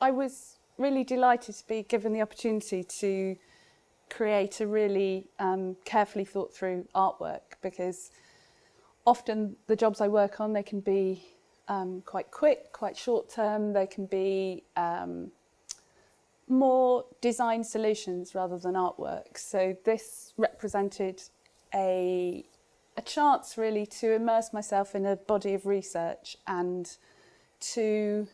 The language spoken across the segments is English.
I was really delighted to be given the opportunity to create a really carefully thought through artwork, because often the jobs I work on, they can be quite quick, quite short term. They can be more design solutions rather than artwork. So this represented a chance really to immerse myself in a body of research and to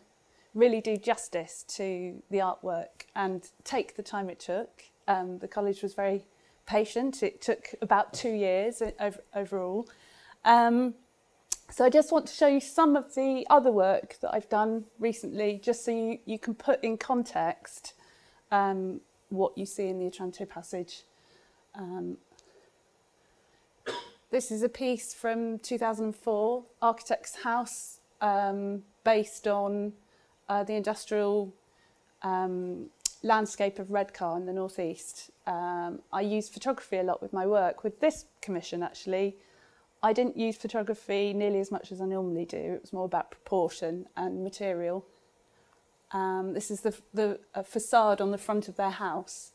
really do justice to the artwork and take the time it took. The college was very patient. It took about 2 years overall. So I just want to show you some of the other work that I've done recently, just so you can put in context what you see in the Otranto passage. This is a piece from 2004, Architect's House, based on the industrial landscape of Redcar in the northeast. I use photography a lot with my work. With this commission, actually, I didn't use photography nearly as much as I normally do. It was more about proportion and material. This is the facade on the front of their house,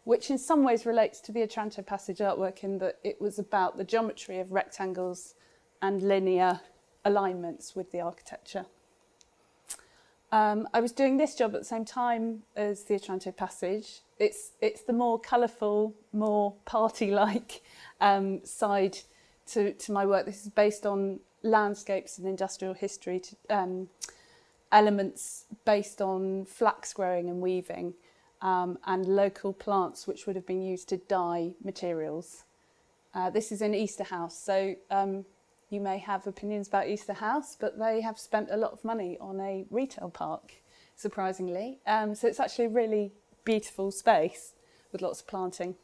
which in some ways relates to the Otranto passage artwork in that it was about the geometry of rectangles and linear alignments with the architecture. I was doing this job at the same time as the Otranto passage. It's the more colourful, more party-like side to my work. This is based on landscapes and industrial history, elements based on flax growing and weaving, and local plants which would have been used to dye materials. This is in Easter House, so you may have opinions about Easter House, but they have spent a lot of money on a retail park, surprisingly. So it's actually a really beautiful space with lots of planting.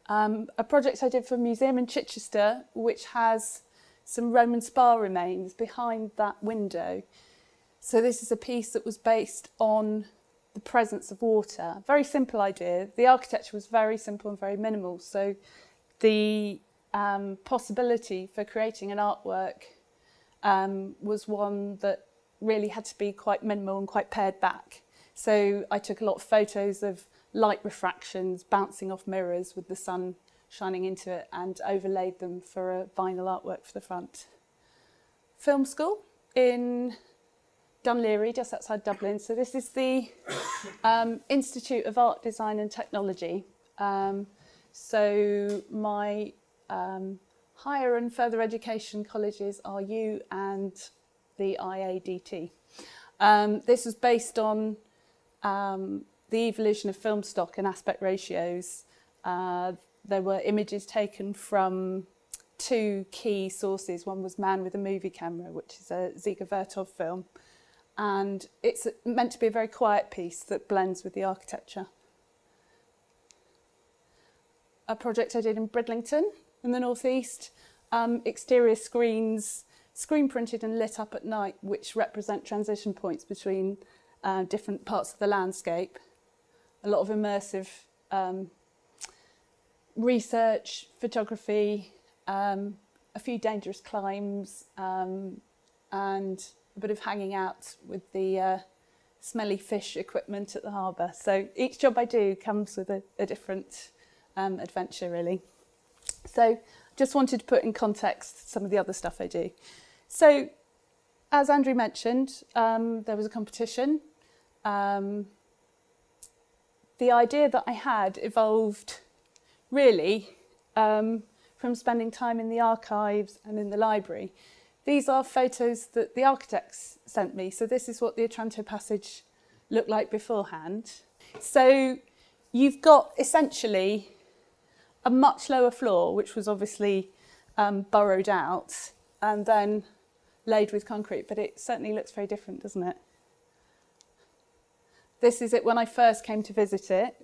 A project I did for a museum in Chichester, which has some Roman spa remains behind that window. So this is a piece that was based on the presence of water. Very simple idea. The architecture was very simple and very minimal. So the possibility for creating an artwork was one that really had to be quite minimal and quite pared back. So I took a lot of photos of light refractions bouncing off mirrors with the sun shining into it and overlaid them for a vinyl artwork for the front. Film school in Dunleary, just outside Dublin. So this is the Institute of Art, Design and Technology. So my higher and further education colleges are U and the IADT. This was based on the evolution of film stock and aspect ratios. There were images taken from two key sources. One was Man with a Movie Camera, which is a Ziga Vertov film. And it's meant to be a very quiet piece that blends with the architecture. A project I did in Bridlington in the northeast, exterior screens, screen printed and lit up at night, which represent transition points between different parts of the landscape. A lot of immersive research, photography, a few dangerous climbs, and a bit of hanging out with the smelly fish equipment at the harbour. So each job I do comes with a different adventure, really. So just wanted to put in context some of the other stuff I do. So as Andrew mentioned, there was a competition. The idea that I had evolved really from spending time in the archives and in the library. These are photos that the architects sent me. So this is what the Otranto passage looked like beforehand. So you've got essentially a much lower floor, which was obviously burrowed out and then laid with concrete, but it certainly looks very different, doesn't it? This is it when I first came to visit it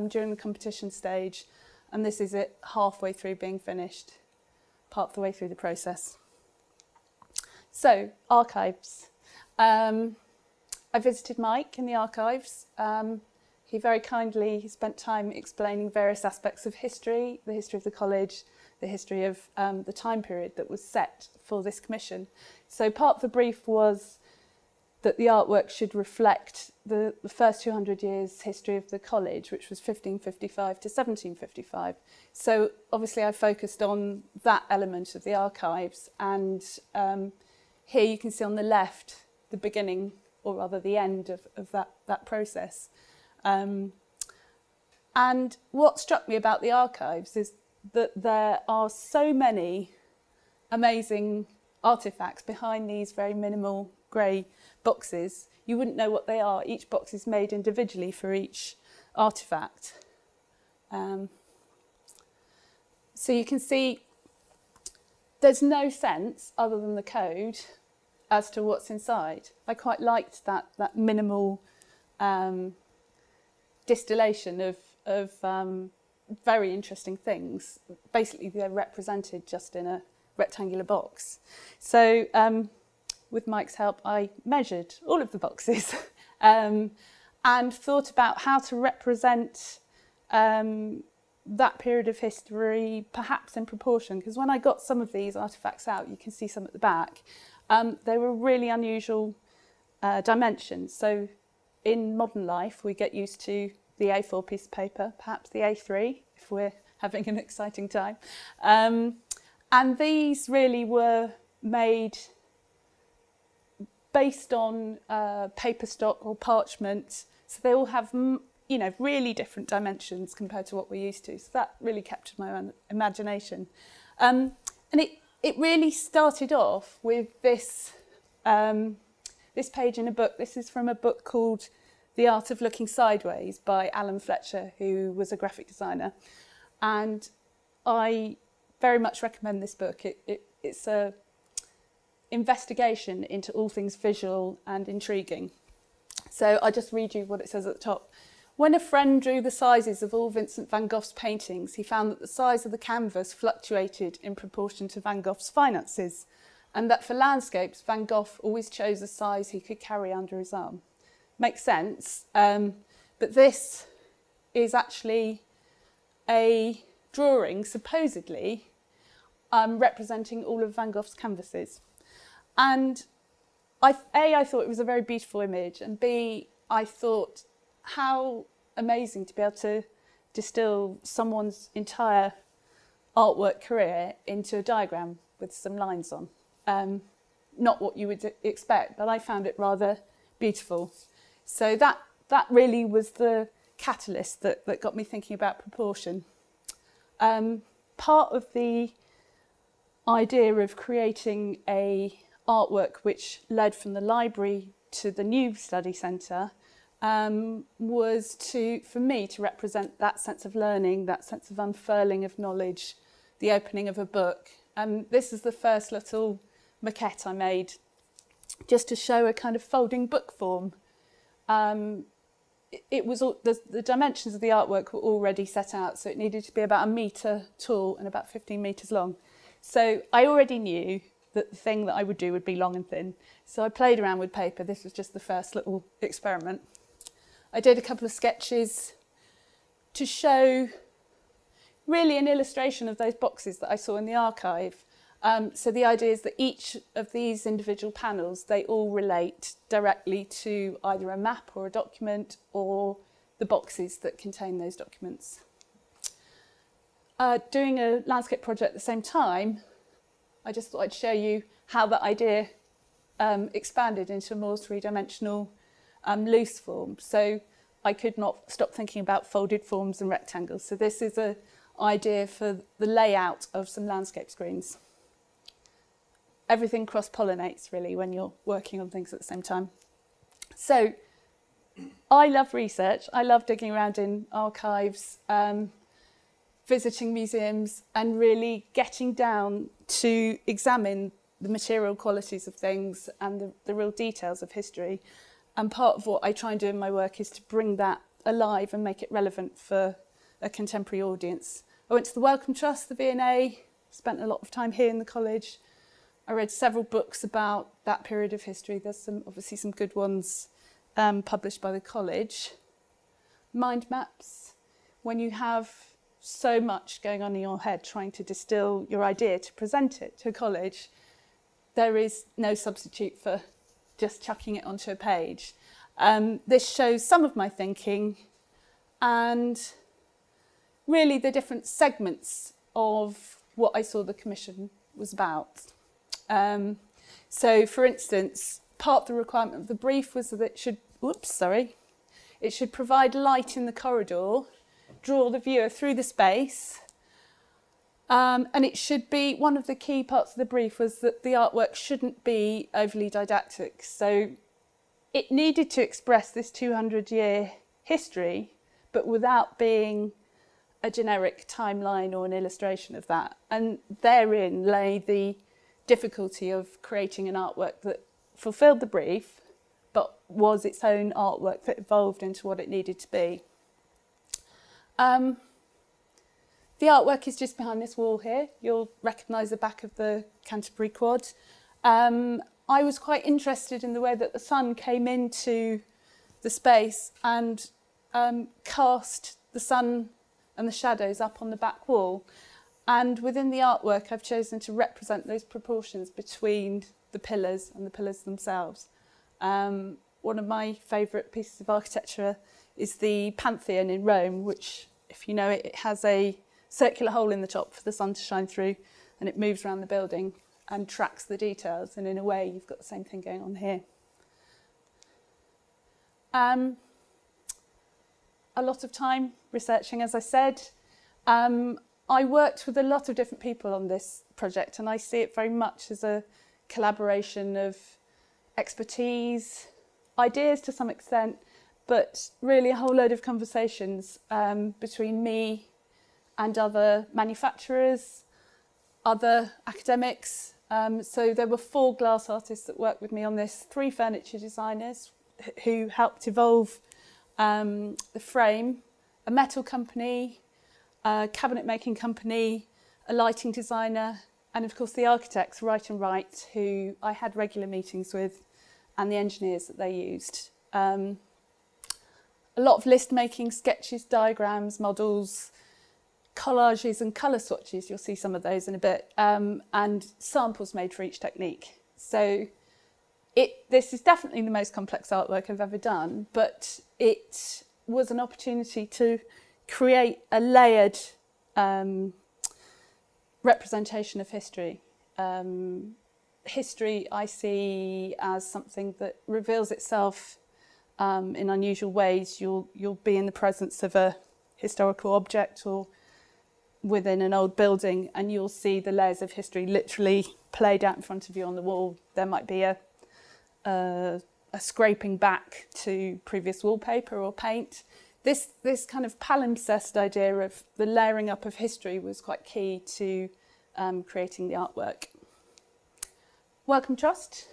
during the competition stage, and this is it halfway through being finished, part of the way through the process. So, archives. I visited Mike in the archives. He very kindly spent time explaining various aspects of history, the history of the college, the history of the time period that was set for this commission. So part of the brief was that the artwork should reflect the first 200 years history of the college, which was 1555 to 1755. So obviously I focused on that element of the archives, and here you can see on the left the beginning, or rather the end of that process. And what struck me about the archives is that there are so many amazing artefacts behind these very minimal grey boxes. You wouldn't know what they are. Each box is made individually for each artefact. So you can see there's no sense other than the code as to what's inside. I quite liked that minimal distillation of very interesting things. Basically, they're represented just in a rectangular box. So with Mike's help, I measured all of the boxes and thought about how to represent that period of history, perhaps in proportion, because when I got some of these artefacts out, you can see some at the back, they were really unusual dimensions. So in modern life, we get used to the A4 piece of paper, perhaps the A3, if we're having an exciting time. And these really were made based on paper stock or parchment. So they all have, you know, really different dimensions compared to what we're used to. So that really captured my imagination. And it really started off with this, this page in a book. This is from a book called The Art of Looking Sideways by Alan Fletcher, who was a graphic designer. And I very much recommend this book. It's a investigation into all things visual and intriguing. So I'll just read you what it says at the top. When a friend drew the sizes of all Vincent van Gogh's paintings, he found that the size of the canvas fluctuated in proportion to Van Gogh's finances, and that for landscapes, Van Gogh always chose a size he could carry under his arm. Makes sense, but this is actually a drawing, supposedly, representing all of Van Gogh's canvases. And I thought it was a very beautiful image, and B, I thought how amazing to be able to distill someone's entire artwork career into a diagram with some lines on. Not what you would expect, but I found it rather beautiful. So that really was the catalyst that got me thinking about proportion. Part of the idea of creating a artwork which led from the library to the new study centre was for me to represent that sense of learning, that sense of unfurling of knowledge, the opening of a book. And this is the first little maquette I made, just to show a kind of folding book form. It was the dimensions of the artwork were already set out, so it needed to be about 1 metre tall and about 15 metres long. So I already knew that the thing that I would do would be long and thin. So I played around with paper. This was just the first little experiment. I did a couple of sketches to show really an illustration of those boxes that I saw in the archive. So the idea is that each of these individual panels, they all relate directly to either a map or a document or the boxes that contain those documents. Doing a landscape project at the same time, I just thought I'd show you how that idea expanded into a more three-dimensional loose form. So I could not stop thinking about folded forms and rectangles. So this is an idea for the layout of some landscape screens. Everything cross-pollinates, really, when you're working on things at the same time. So I love research. I love digging around in archives, visiting museums, and really getting down to examine the material qualities of things and the real details of history. And part of what I try and do in my work is to bring that alive and make it relevant for a contemporary audience. I went to the Wellcome Trust, the V&A, spent a lot of time here in the college. I read several books about that period of history. There's obviously some good ones published by the college. Mind maps, when you have so much going on in your head trying to distill your idea to present it to college, there is no substitute for just chucking it onto a page. This shows some of my thinking and really the different segments of what I saw the commission was about. So, for instance, part of the requirement of the brief was that it should provide light in the corridor, draw the viewer through the space, and it should be, one of the key parts of the brief was that the artwork shouldn't be overly didactic. So it needed to express this 200-year history, but without being a generic timeline or an illustration of that. And therein lay the difficulty of creating an artwork that fulfilled the brief, but was its own artwork that evolved into what it needed to be. The artwork is just behind this wall here. You'll recognise the back of the Canterbury quad. I was quite interested in the way that the sun came into the space and cast the sun and the shadows up on the back wall. And within the artwork, I've chosen to represent those proportions between the pillars and the pillars themselves. One of my favourite pieces of architecture is the Pantheon in Rome, which, if you know it, it has a circular hole in the top for the sun to shine through, and it moves around the building and tracks the details. And in a way, you've got the same thing going on here. A lot of time researching, as I said. I worked with a lot of different people on this project, and I see it very much as a collaboration of expertise, ideas to some extent, but really a whole load of conversations between me and other manufacturers, other academics. So there were 4 glass artists that worked with me on this, 3 furniture designers who helped evolve the frame, a metal company, a cabinet making company, a lighting designer, and of course the architects, Wright and Wright, who I had regular meetings with, and the engineers that they used. A lot of list making, sketches, diagrams, models, collages and colour swatches, you'll see some of those in a bit, and samples made for each technique. So this is definitely the most complex artwork I've ever done, but it was an opportunity to create a layered representation of history. History I see as something that reveals itself in unusual ways. You'll be in the presence of a historical object or within an old building, and you'll see the layers of history literally played out in front of you on the wall. There might be a scraping back to previous wallpaper or paint. This kind of palimpsest idea of the layering up of history was quite key to creating the artwork. Welcome Trust.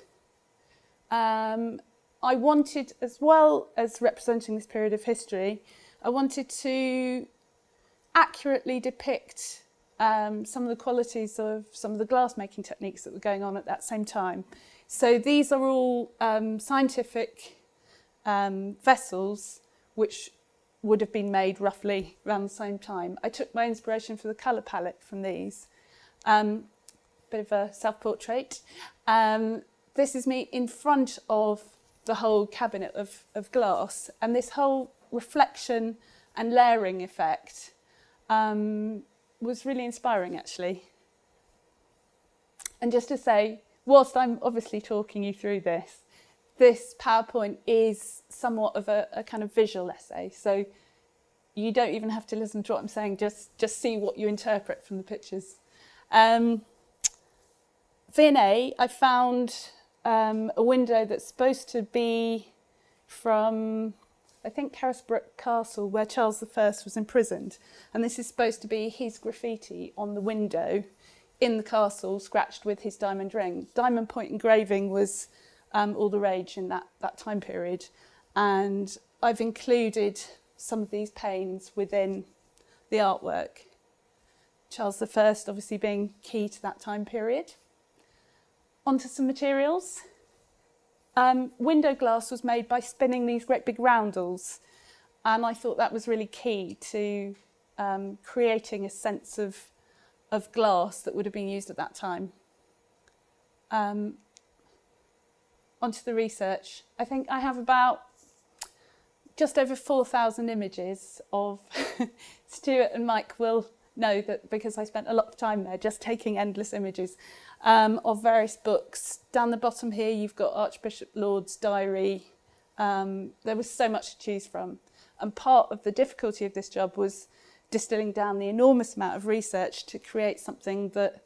I wanted, as well as representing this period of history, I wanted to accurately depict some of the qualities of some of the glass making techniques that were going on at that same time. So these are all scientific vessels which would have been made roughly around the same time. I took my inspiration for the colour palette from these. Bit of a self-portrait. This is me in front of the whole cabinet of glass, and this whole reflection and layering effect was really inspiring, actually. And just to say, whilst I'm obviously talking you through this, this PowerPoint is somewhat of a kind of visual essay. So you don't even have to listen to what I'm saying, just see what you interpret from the pictures. V&A, I found a window that's supposed to be from, I think, Carisbrooke Castle, where Charles I was imprisoned. And this is supposed to be his graffiti on the window in the castle, scratched with his diamond ring. Diamond point engraving was all the rage in that time period. And I've included some of these panes within the artwork. Charles I obviously being key to that time period. Onto some materials. Window glass was made by spinning these great big roundels, and I thought that was really key to creating a sense of glass that would have been used at that time. Onto the research. I think I have about just over 4,000 images of Stuart and Mike will know that because I spent a lot of time there just taking endless images of various books. Down the bottom here you've got Archbishop Laud's diary. There was so much to choose from, and part of the difficulty of this job was distilling down the enormous amount of research to create something that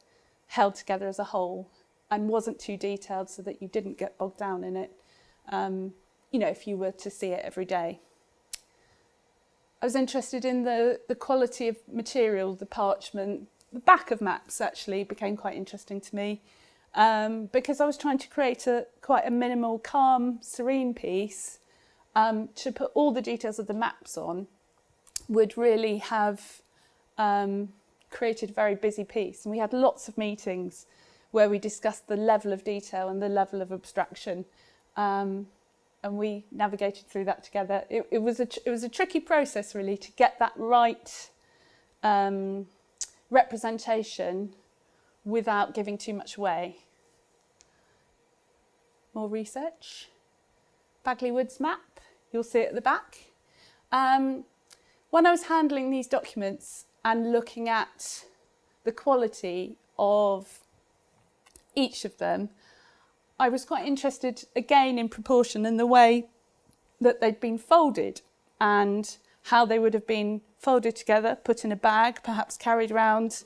held together as a whole and wasn't too detailed so that you didn't get bogged down in it, you know, if you were to see it every day. I was interested in the quality of material, the parchment. The back of maps actually became quite interesting to me because I was trying to create quite a minimal, calm, serene piece. To put all the details of the maps on would really have created a very busy piece. And we had lots of meetings where we discussed the level of detail and the level of abstraction. And we navigated through that together. It was a tricky process really to get that right representation without giving too much away. More research. Bagley Woods map, you'll see it at the back. When I was handling these documents and looking at the quality of each of them, I was quite interested again in proportion and the way that they'd been folded and how they would have been folded together, put in a bag, perhaps carried around.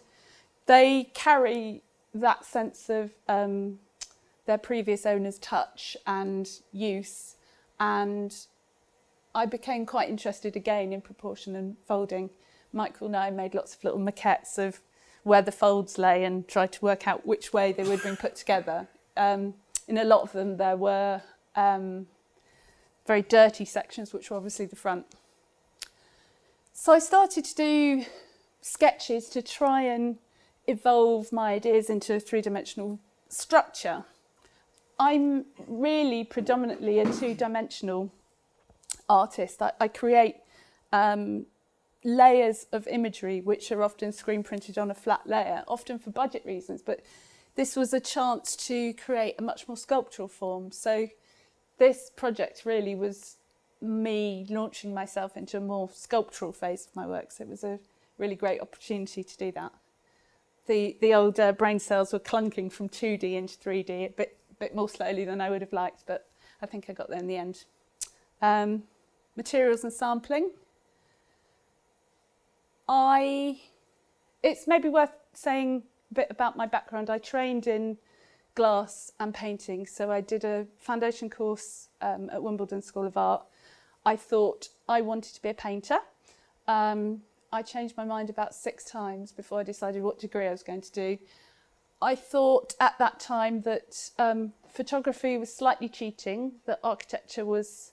They carry that sense of their previous owner's touch and use, and I became quite interested again in proportion and folding. Michael and I made lots of little maquettes of where the folds lay and tried to work out which way they would have been put together. In a lot of them there were very dirty sections, which were obviously the front. So I started to do sketches to try and evolve my ideas into a three-dimensional structure. I'm really predominantly a two-dimensional artist. I create layers of imagery which are often screen printed on a flat layer, often for budget reasons, but this was a chance to create a much more sculptural form. So this project really was me launching myself into a more sculptural phase of my work. So it was a really great opportunity to do that. The old brain cells were clunking from 2D into 3D a bit more slowly than I would have liked, but I think I got there in the end. Materials and sampling. It's maybe worth saying a bit about my background. I trained in glass and painting, so I did a foundation course at Wimbledon School of Art. I thought I wanted to be a painter. I changed my mind about 6 times before I decided what degree I was going to do. I thought at that time that photography was slightly cheating, that architecture was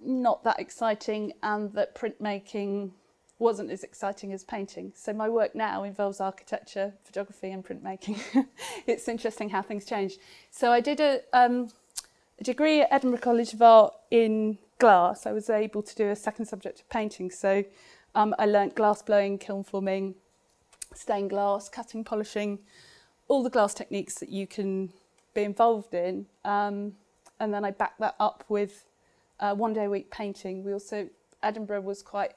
not that exciting, and that printmaking wasn't as exciting as painting. So my work now involves architecture, photography and printmaking. It's interesting how things change. So I did a degree at Edinburgh College of Art in glass. I was able to do a second subject of painting. So I learnt glass blowing, kiln forming, stained glass, cutting, polishing, all the glass techniques that you can be involved in. And then I backed that up with 1 day a week painting. Edinburgh was quite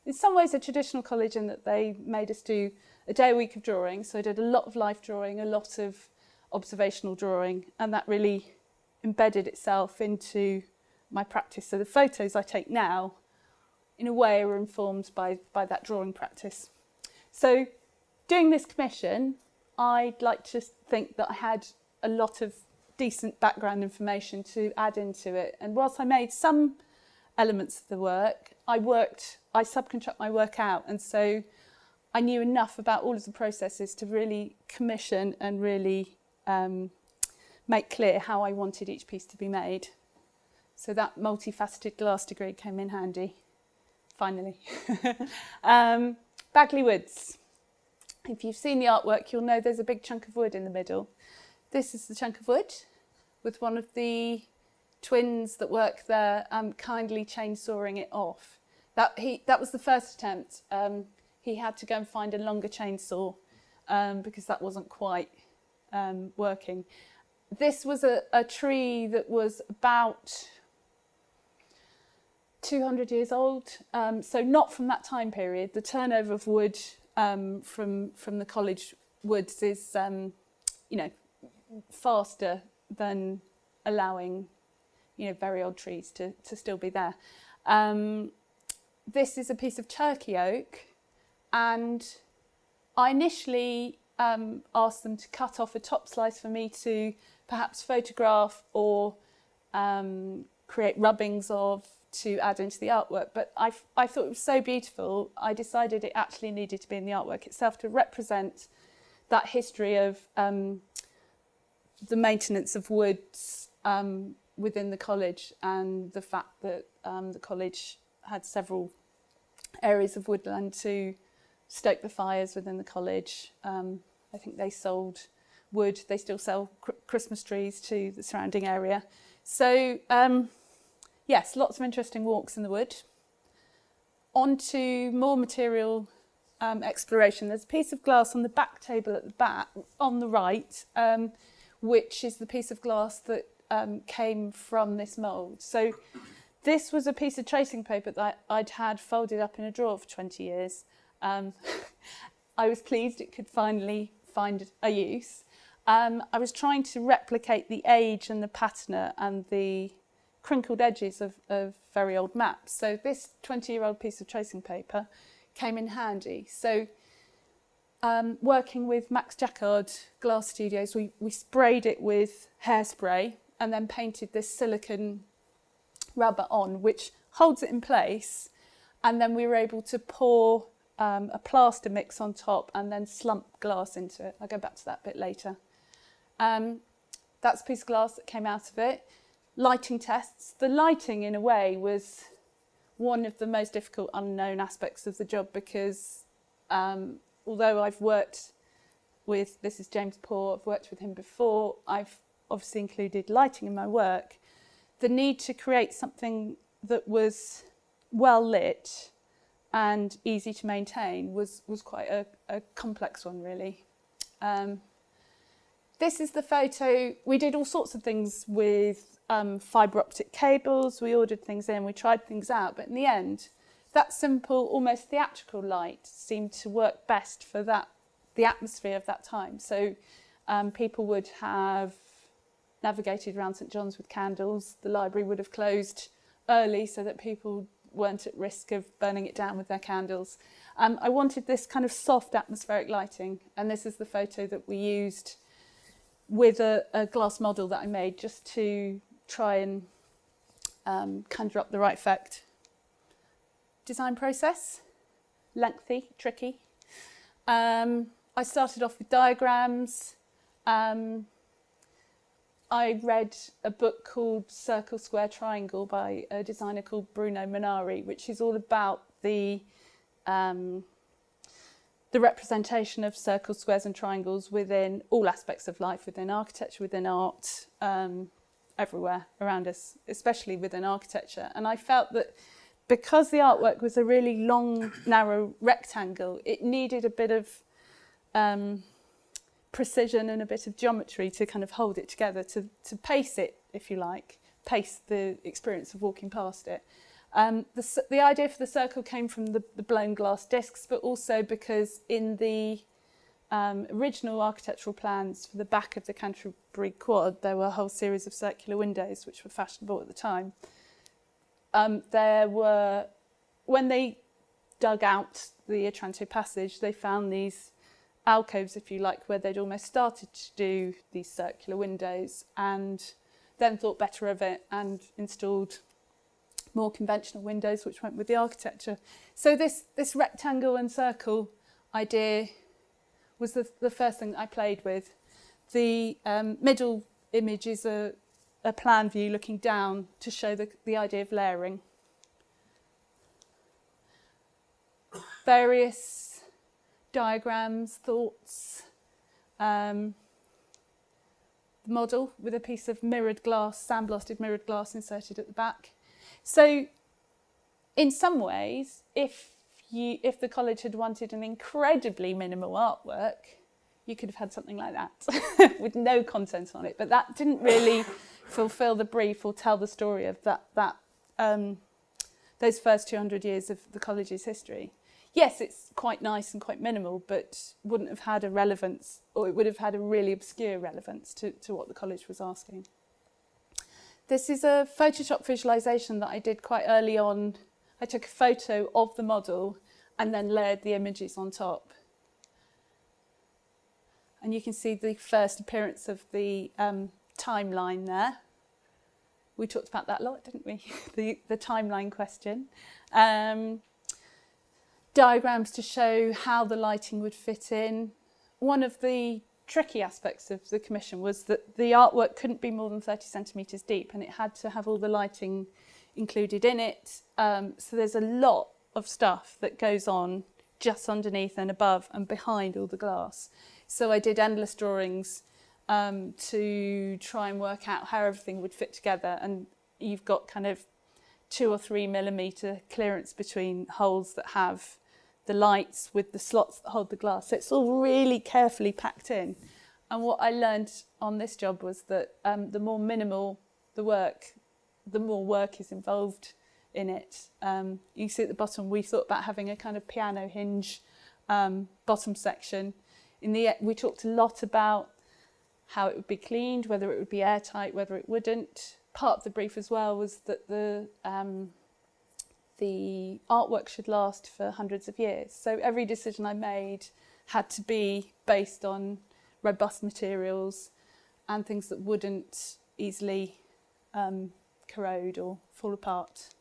in some ways a traditional college in that they made us do a day a week of drawing. So I did a lot of life drawing, a lot of observational drawing, and that really embedded itself into my practice. So the photos I take now, in a way, are informed by that drawing practice. So doing this commission, I'd like to think that I had a lot of decent background information to add into it. And whilst I made some elements of the work, I subcontract my work out, and so I knew enough about all of the processes to really commission and really make clear how I wanted each piece to be made. So that multifaceted glass degree came in handy, finally. Bagley Woods. If you've seen the artwork, you'll know there's a big chunk of wood in the middle. This is the chunk of wood, with one of the twins that work there kindly chainsawing it off. That was the first attempt. He had to go and find a longer chainsaw because that wasn't quite working. This was a tree that was about 200 years old, so not from that time period. The turnover of wood from the college woods is, you know, faster than allowing, you know, very old trees to still be there. This is a piece of Turkey oak, and I initially asked them to cut off a top slice for me to perhaps photograph or create rubbings of to add into the artwork, but I thought it was so beautiful, I decided it actually needed to be in the artwork itself to represent that history of the maintenance of woods within the college, and the fact that the college had several areas of woodland to stoke the fires within the college. I think they sold wood, they still sell Christmas trees to the surrounding area. So yes, lots of interesting walks in the wood. On to more material exploration. There's a piece of glass on the back table at the back, on the right, which is the piece of glass that came from this mould. So this was a piece of tracing paper that I'd had folded up in a drawer for 20 years. I was pleased it could finally find a use. I was trying to replicate the age and the patina and the crinkled edges of very old maps. So this 20-year-old piece of tracing paper came in handy. So working with Max Jacquard Glass Studios, we sprayed it with hairspray and then painted this silicone rubber on, which holds it in place. And then we were able to pour a plaster mix on top and then slump glass into it. I'll go back to that a bit later. That's a piece of glass that came out of it. Lighting tests. The lighting, in a way, was one of the most difficult unknown aspects of the job, because although I've worked with, this is James Poor, I've worked with him before, I've obviously included lighting in my work. The need to create something that was well lit and easy to maintain was quite a complex one, really. This is the photo. We did all sorts of things with fibre optic cables. We ordered things in, we tried things out, but in the end, that simple, almost theatrical light seemed to work best for the atmosphere of that time. So people would have navigated around St John's with candles. The library would have closed early so that people weren't at risk of burning it down with their candles. I wanted this kind of soft atmospheric lighting, and this is the photo that we used with a glass model that I made just to try and conjure up the right effect. Design process, lengthy, tricky. I started off with diagrams. I read a book called Circle, Square, Triangle by a designer called Bruno Munari, which is all about the representation of circles, squares and triangles within all aspects of life, within architecture, within art, everywhere around us, especially within architecture. And I felt that because the artwork was a really long, narrow rectangle, it needed a bit of precision and a bit of geometry to kind of hold it together, to pace it, if you like, pace the experience of walking past it. The idea for the circle came from the blown glass discs, but also because in the original architectural plans for the back of the Canterbury Quad, there were a whole series of circular windows, which were fashionable at the time. When they dug out the Otranto passage, they found these alcoves, if you like, where they'd almost started to do these circular windows, and then thought better of it and installed more conventional windows which went with the architecture. So this rectangle and circle idea was the first thing that I played with. The middle image is a plan view looking down to show the idea of layering. Various diagrams, thoughts, the model with a piece of mirrored glass, sandblasted mirrored glass inserted at the back. So in some ways, if the college had wanted an incredibly minimal artwork, you could have had something like that with no content on it. But that didn't really fulfil the brief or tell the story of that those first 200 years of the college's history. Yes, it's quite nice and quite minimal, but wouldn't have had a relevance, or it would have had a really obscure relevance to what the college was asking. This is a Photoshop visualisation that I did quite early on. I took a photo of the model and then layered the images on top. And you can see the first appearance of the timeline there. We talked about that a lot, didn't we? the timeline question. Diagrams to show how the lighting would fit in. One of the tricky aspects of the commission was that the artwork couldn't be more than 30 centimetres deep, and it had to have all the lighting included in it. So there's a lot of stuff that goes on just underneath and above and behind all the glass. So I did endless drawings to try and work out how everything would fit together, and you've got kind of 2 or 3 millimetre clearance between holes that have the lights with the slots that hold the glass. So it's all really carefully packed in. And what I learned on this job was that the more minimal the work, the more work is involved in it. You see at the bottom, we thought about having a kind of piano hinge bottom section. We talked a lot about how it would be cleaned, whether it would be airtight, whether it wouldn't. Part of the brief as well was that the artwork should last for hundreds of years. So every decision I made had to be based on robust materials and things that wouldn't easily corrode or fall apart.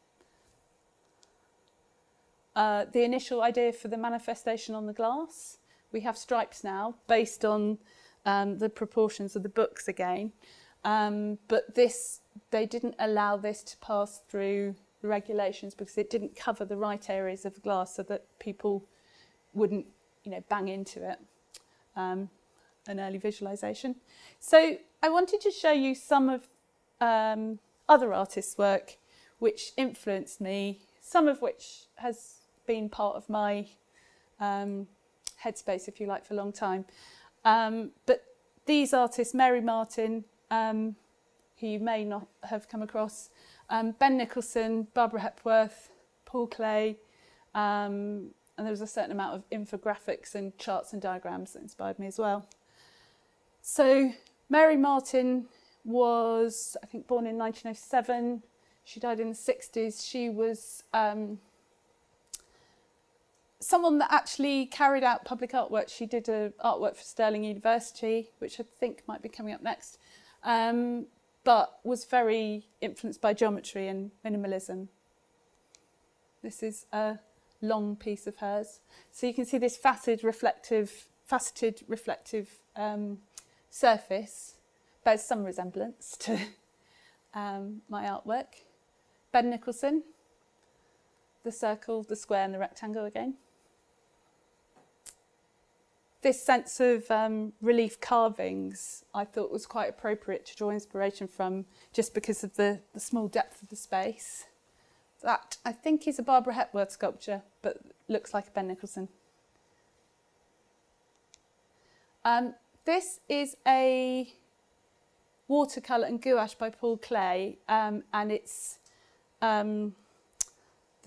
The initial idea for the manifestation on the glass, we have stripes now based on the proportions of the books again, but they didn't allow this to pass through the regulations because it didn't cover the right areas of the glass so that people wouldn't, bang into it. An early visualisation. So I wanted to show you some of other artists' work which influenced me, some of which has been part of my headspace, if you like, for a long time. But these artists, Mary Martin, who you may not have come across, Ben Nicholson, Barbara Hepworth, Paul Klee, and there was a certain amount of infographics and charts and diagrams that inspired me as well. So Mary Martin was, I think, born in 1907. She died in the 60s. She was someone that actually carried out public artwork. She did artwork for Stirling University, which I think might be coming up next. But was very influenced by geometry and minimalism. This is a long piece of hers. So you can see this faceted reflective surface bears some resemblance to my artwork. Ben Nicholson, the circle, the square and the rectangle again. This sense of relief carvings I thought was quite appropriate to draw inspiration from, just because of the small depth of the space. That, I think, is a Barbara Hepworth sculpture, but looks like a Ben Nicholson. This is a watercolour and gouache by Paul Klee, and it's the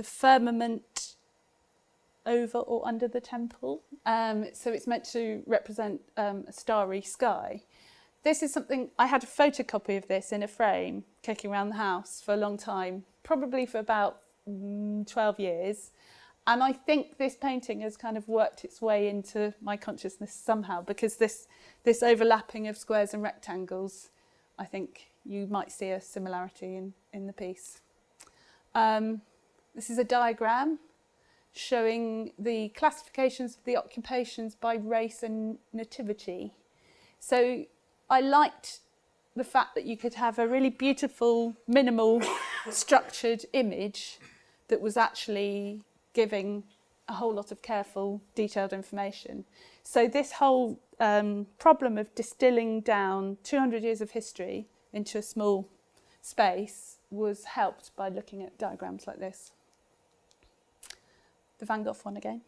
firmament over or under the temple. So it's meant to represent a starry sky. This is something, I had a photocopy of this in a frame kicking around the house for a long time, probably for about 12 years. And I think this painting has kind of worked its way into my consciousness somehow, because this overlapping of squares and rectangles, I think you might see a similarity in the piece. This is a diagram showing the classifications of the occupations by race and nativity. So I liked the fact that you could have a really beautiful, minimal, structured image that was actually giving a whole lot of careful, detailed information. So this whole problem of distilling down 200 years of history into a small space was helped by looking at diagrams like this. The Van Gogh one again,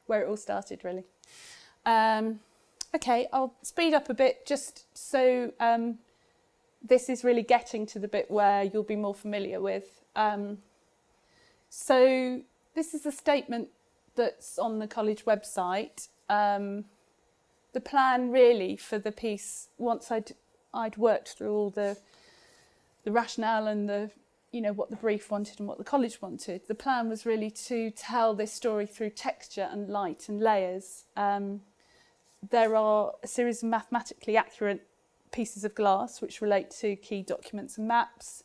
where it all started, really. Okay, I'll speed up a bit just so this is really getting to the bit where you'll be more familiar with. So this is a statement that's on the college website. The plan really for the piece, once I'd worked through all the rationale and the, you know, what the brief wanted and what the college wanted, the plan was really to tell this story through texture and light and layers. There are a series of mathematically accurate pieces of glass which relate to key documents and maps.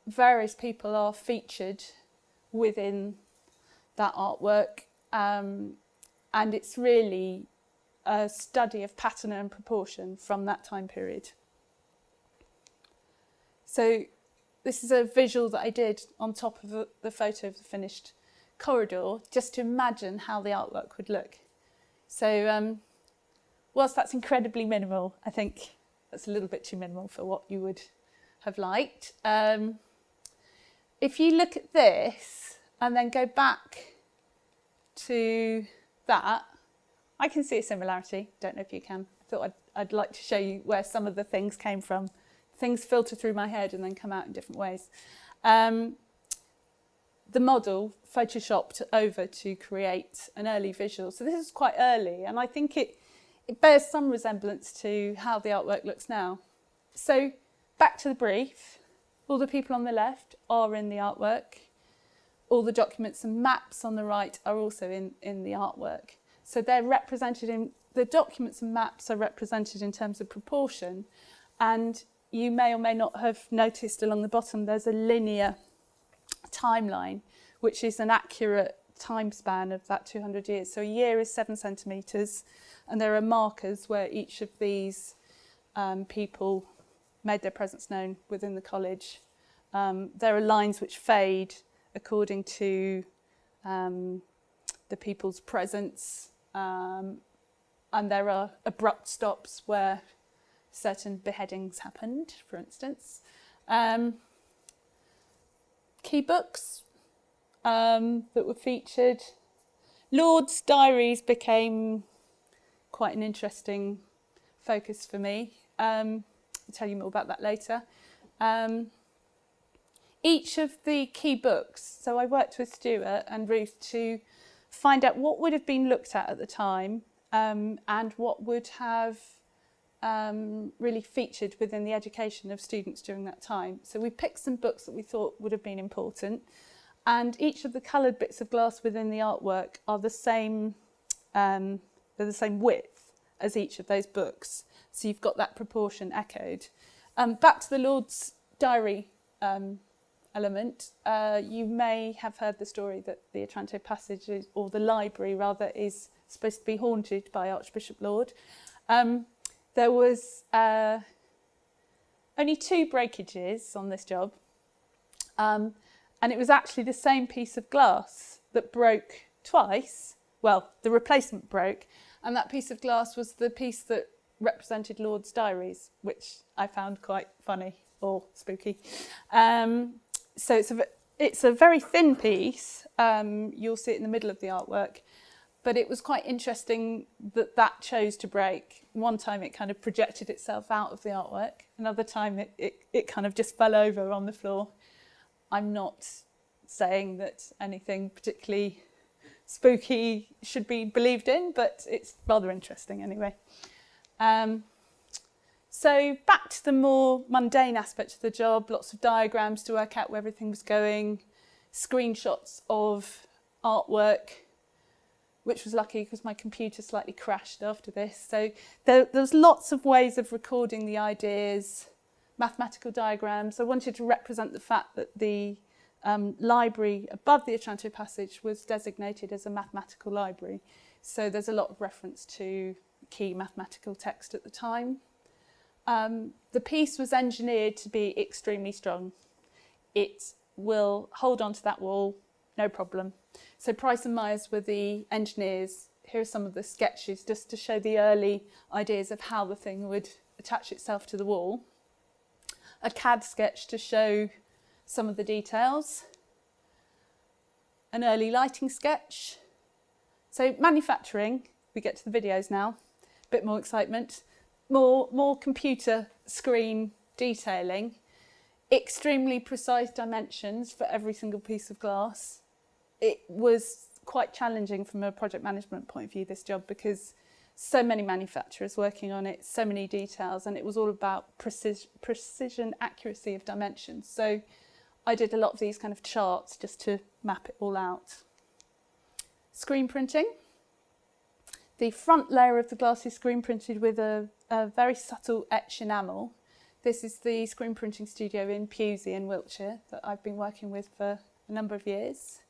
Various people are featured within that artwork, and it's really a study of pattern and proportion from that time period. So this is a visual that I did on top of the photo of the finished corridor, just to imagine how the artwork would look. So whilst that's incredibly minimal, I think that's a little bit too minimal for what you would have liked. If you look at this and then go back to that, I can see a similarity. Don't know if you can. I thought I'd like to show you where some of the things came from. Things filter through my head and then come out in different ways. The model photoshopped over to create an early visual. So this is quite early, and I think it bears some resemblance to how the artwork looks now. So back to the brief. All the people on the left are in the artwork. All the documents and maps on the right are also in the artwork. So they're represented in, the documents and maps are represented in terms of proportion, and you may or may not have noticed along the bottom there's a linear timeline, which is an accurate time span of that 200 years. So a year is 7 centimetres, and there are markers where each of these people made their presence known within the college. There are lines which fade according to the people's presence, and there are abrupt stops where certain beheadings happened, for instance. Key books that were featured. Lord's diaries became quite an interesting focus for me. I'll tell you more about that later. Each of the key books, so I worked with Stuart and Ruth to find out what would have been looked at the time, and what would have really featured within the education of students during that time. So we picked some books that we thought would have been important, and each of the coloured bits of glass within the artwork are the same, they're the same width as each of those books. So you've got that proportion echoed. Back to the Lord's diary element, you may have heard the story that the Otranto Passage, or the library rather, is supposed to be haunted by Archbishop Laud. There was only 2 breakages on this job, and it was actually the same piece of glass that broke twice. Well, the replacement broke, and that piece of glass was the piece that represented Laud's diaries, which I found quite funny or spooky. So it's a very thin piece. You'll see it in the middle of the artwork, but it was quite interesting that that chose to break. One time it kind of projected itself out of the artwork. Another time it kind of just fell over on the floor. I'm not saying that anything particularly spooky should be believed in, but it's rather interesting anyway. So back to the more mundane aspect of the job, lots of diagrams to work out where everything was going, screenshots of artwork, which was lucky because my computer slightly crashed after this. So there's lots of ways of recording the ideas, mathematical diagrams. I wanted to represent the fact that the library above the Otranto Passage was designated as a mathematical library. So there's a lot of reference to key mathematical text at the time. The piece was engineered to be extremely strong. It will hold onto that wall, no problem. So Price and Myers were the engineers. Here are some of the sketches just to show the early ideas of how the thing would attach itself to the wall. A CAD sketch to show some of the details. An early lighting sketch. So manufacturing, we get to the videos now, a bit more excitement. More computer screen detailing. extremely precise dimensions for every single piece of glass. It was quite challenging from a project management point of view, this job, because so many manufacturers working on it, so many details, and it was all about precision accuracy of dimensions. So I did a lot of these kind of charts just to map it all out. Screen printing. The front layer of the glass is screen printed with a very subtle etch enamel. This is the screen printing studio in Pewsey in Wiltshire that I've been working with for a number of years.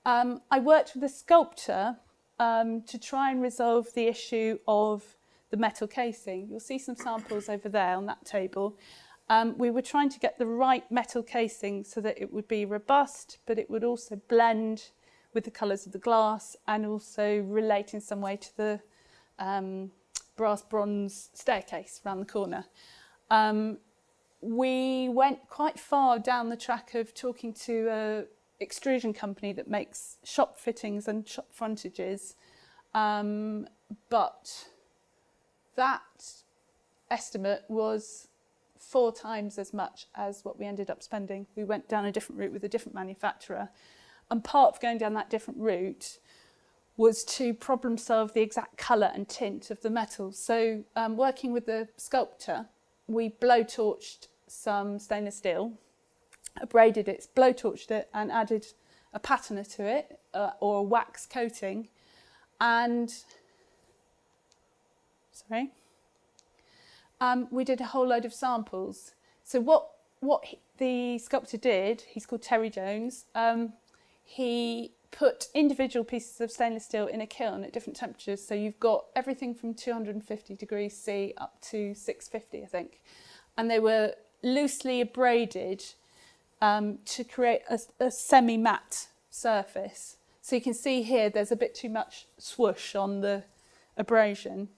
I worked with a sculptor to try and resolve the issue of the metal casing. You'll see some samples over there on that table. We were trying to get the right metal casing so that it would be robust, but it would also blend with the colours of the glass and also relate in some way to the brass bronze staircase around the corner. We went quite far down the track of talking to an extrusion company that makes shop fittings and shop frontages, but that estimate was 4 times as much as what we ended up spending. We went down a different route with a different manufacturer, and part of going down that different route was to problem solve the exact colour and tint of the metal. So working with the sculptor, we blowtorched some stainless steel, abraded it, blowtorched it, and added a patina to it, or a wax coating, and we did a whole load of samples. So what the sculptor did, he's called Terry Jones, he put individual pieces of stainless steel in a kiln at different temperatures. So you've got everything from 250 degrees C up to 650, I think. And they were loosely abraded to create a semi-matte surface. So you can see here there's a bit too much swoosh on the abrasion.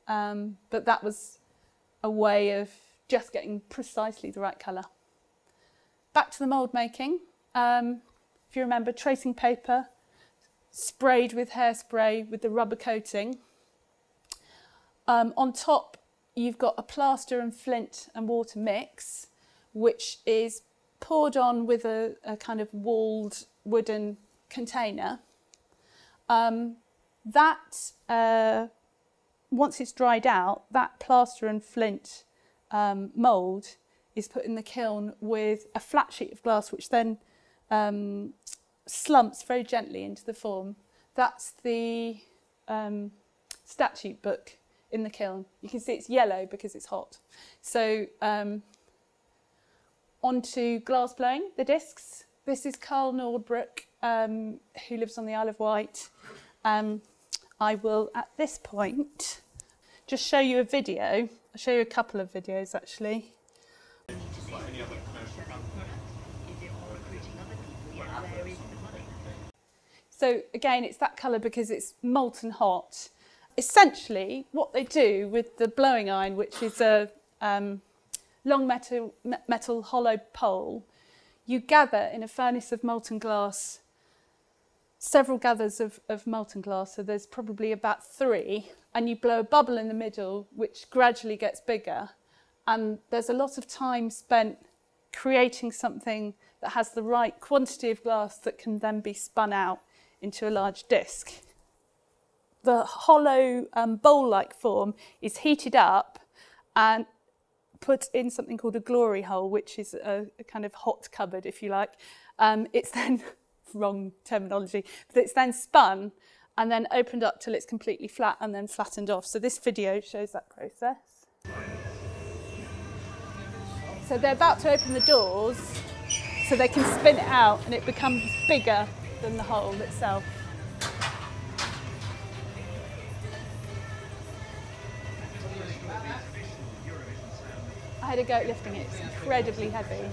But that was a way of just getting precisely the right colour. Back to the mould making. If you remember, tracing paper, sprayed with hairspray with the rubber coating. On top, you've got a plaster and flint and water mix, which is poured on with a kind of walled wooden container. Once it's dried out, that plaster and flint mould is put in the kiln with a flat sheet of glass, which then slumps very gently into the form. That's the statute book in the kiln. You can see it's yellow because it's hot. So onto glass blowing, the discs. This is Carl Nordbrook, who lives on the Isle of Wight. I will, at this point, just show you a video. I'll show you a couple of videos, actually. So again, it's that colour because it's molten hot. Essentially, what they do with the blowing iron, which is a long metal hollow pole, you gather in a furnace of molten glass several gathers of molten glass, so there's probably about 3, and you blow a bubble in the middle, which gradually gets bigger, and there's a lot of time spent creating something that has the right quantity of glass that can then be spun out into a large disc. The hollow bowl-like form is heated up and put in something called a glory hole, which is a kind of hot cupboard, if you like. It's then, wrong terminology, but it's then spun and then opened up till it's completely flat and then flattened off. So this video shows that process. So they're about to open the doors so they can spin it out and it becomes bigger than the hole itself. I had a go at lifting it, it's incredibly heavy.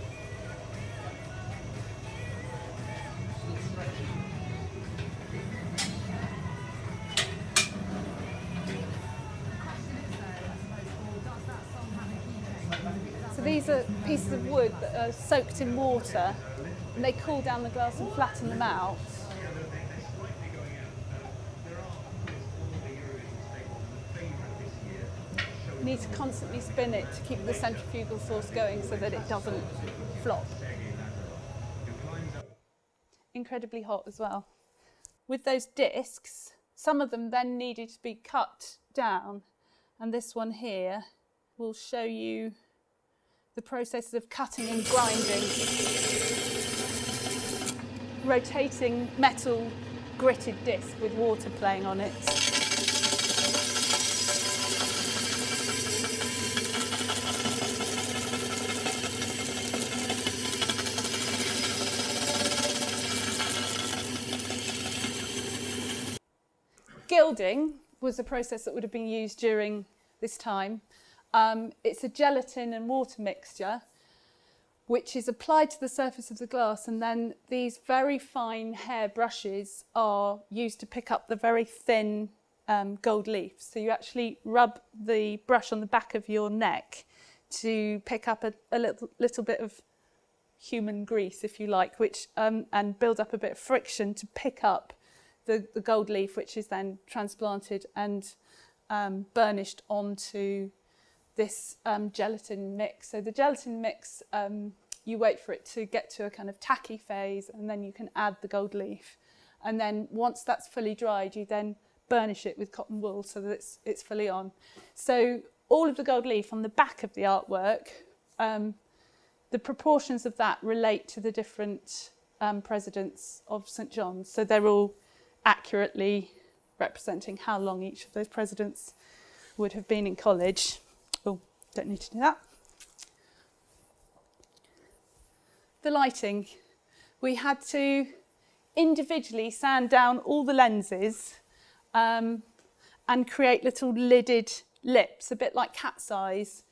So these are pieces of wood that are soaked in water and they cool down the glass and flatten them out. need to constantly spin it to keep the centrifugal force going so that it doesn't flop. Incredibly hot as well. With those discs, some of them then needed to be cut down, and this one here will show you the process of cutting and grinding. Rotating metal gritted disc with water playing on it. Gilding was a process that would have been used during this time. It's a gelatin and water mixture which is applied to the surface of the glass, and then these very fine hair brushes are used to pick up the very thin gold leaf. So you actually rub the brush on the back of your neck to pick up a little bit of human grease, if you like, which and build up a bit of friction to pick up the gold leaf, which is then transplanted and burnished onto this gelatin mix. So the gelatin mix, you wait for it to get to a kind of tacky phase, and then you can add the gold leaf. And then once that's fully dried, you then burnish it with cotton wool so that it's fully on. So all of the gold leaf on the back of the artwork, the proportions of that relate to the different presidents of St. John's. So they're all accurately representing how long each of those presidents would have been in college. Oh, don't need to do that. The lighting. We had to individually sand down all the lenses and create little lidded lips, a bit like cat's eyes,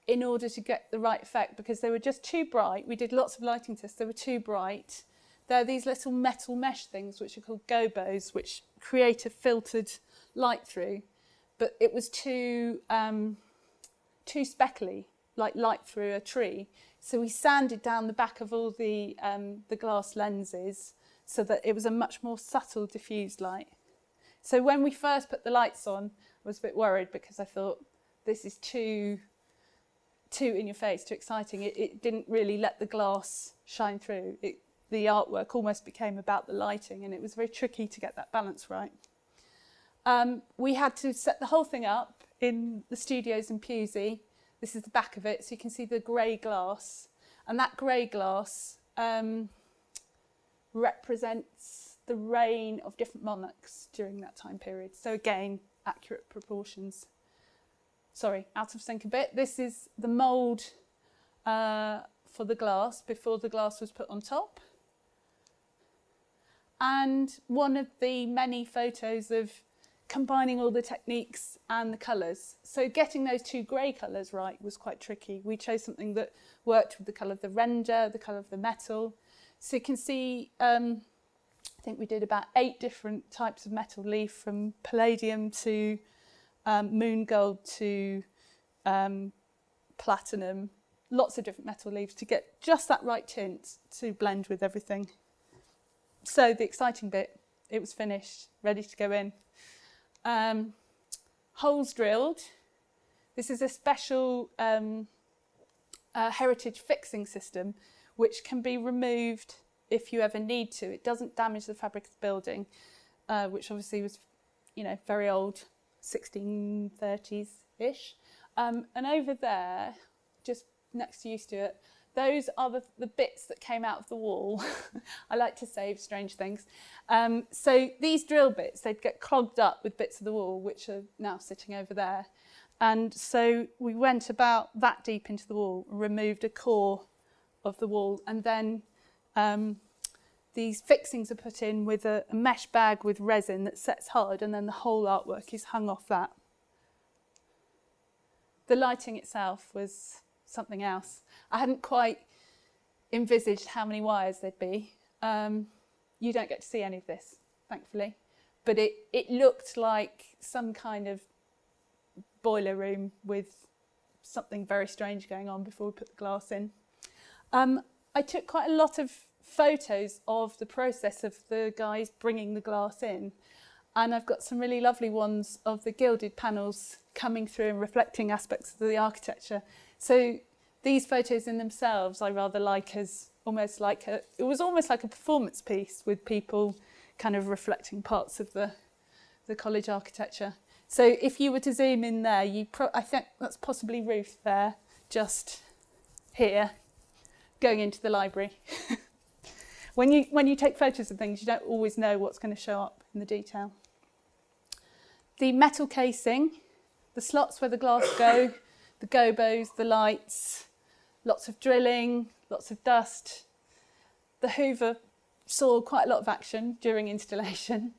in order to get the right effect, because they were just too bright. We did lots of lighting tests, they were too bright. There are these little metal mesh things which are called gobos, which create a filtered light through, but it was too speckly, like light through a tree. So we sanded down the back of all the glass lenses so that it was a much more subtle diffused light. So when we first put the lights on, I was a bit worried because I thought, this is too in your face, too exciting. It didn't really let the glass shine through. The artwork almost became about the lighting, and it was very tricky to get that balance right. We had to set the whole thing up in the studios in Pewsey. This is the back of it, so you can see the grey glass. And that grey glass represents the reign of different monarchs during that time period. So again, accurate proportions. Sorry, out of sync a bit. This is the mould for the glass before the glass was put on top. And one of the many photos of combining all the techniques and the colours. So getting those two grey colours right was quite tricky. We chose something that worked with the colour of the render, the colour of the metal. So you can see, I think we did about 8 different types of metal leaf, from palladium to moon gold to platinum, lots of different metal leaves to get just that right tint to blend with everything. So the exciting bit, it was finished, ready to go in. Holes drilled. This is a special heritage fixing system which can be removed if you ever need to. It doesn't damage the fabric of the building, which obviously was, you know, very old, 1630s-ish. And over there, just next to you, Stuart, those are the bits that came out of the wall. I like to save strange things. So these drill bits, they'd get clogged up with bits of the wall, which are now sitting over there. And so we went about that deep into the wall, removed a core of the wall, and then these fixings are put in with a mesh bag with resin that sets hard, and then the whole artwork is hung off that. The lighting itself was something else. I hadn't quite envisaged how many wires there'd be. You don't get to see any of this, thankfully, but it looked like some kind of boiler room with something very strange going on before we put the glass in. I took quite a lot of photos of the process of the guys bringing the glass in. And I've got some really lovely ones of the gilded panels coming through and reflecting aspects of the architecture. So these photos in themselves I rather like as almost like it was almost like a performance piece with people kind of reflecting parts of the college architecture. So if you were to zoom in there, I think that's possibly Ruth there, just here, going into the library. When you take photos of things, you don't always know what's going to show up in the detail. The metal casing, the slots where the glass go, the gobos, the lights, lots of drilling, lots of dust. The Hoover saw quite a lot of action during installation.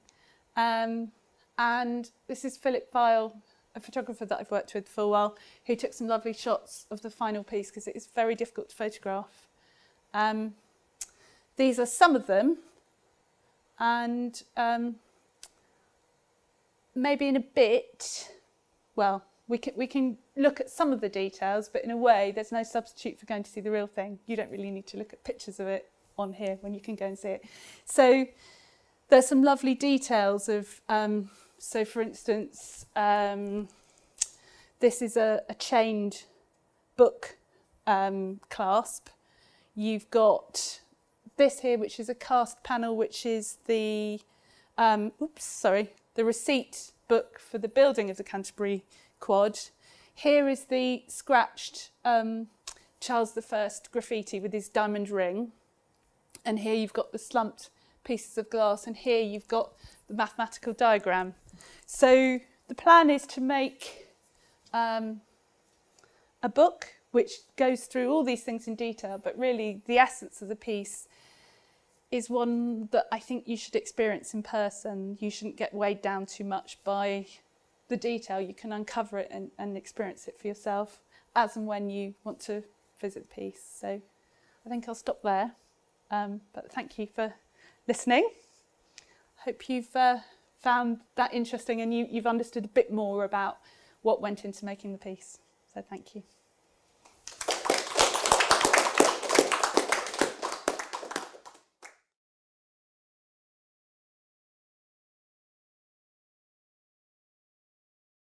And this is Philip Vile, a photographer that I've worked with for a while, who took some lovely shots of the final piece because it is very difficult to photograph. These are some of them, and maybe in a bit, well, we can look at some of the details, but in a way there's no substitute for going to see the real thing. You don't really need to look at pictures of it on here when you can go and see it. So there's some lovely details of, so for instance, this is a chained book clasp. You've got this here, which is a cast panel, which is the, the receipt book for the building of the Canterbury Quad. Here is the scratched Charles I graffiti with his diamond ring. And here you've got the slumped pieces of glass, and here you've got the mathematical diagram. So the plan is to make a book which goes through all these things in detail, but really the essence of the piece is one that I think you should experience in person. You shouldn't get weighed down too much by the detail. You can uncover it and experience it for yourself as and when you want to visit the piece. So I think I'll stop there. But thank you for listening. Hope you've found that interesting and you've understood a bit more about what went into making the piece. So thank you.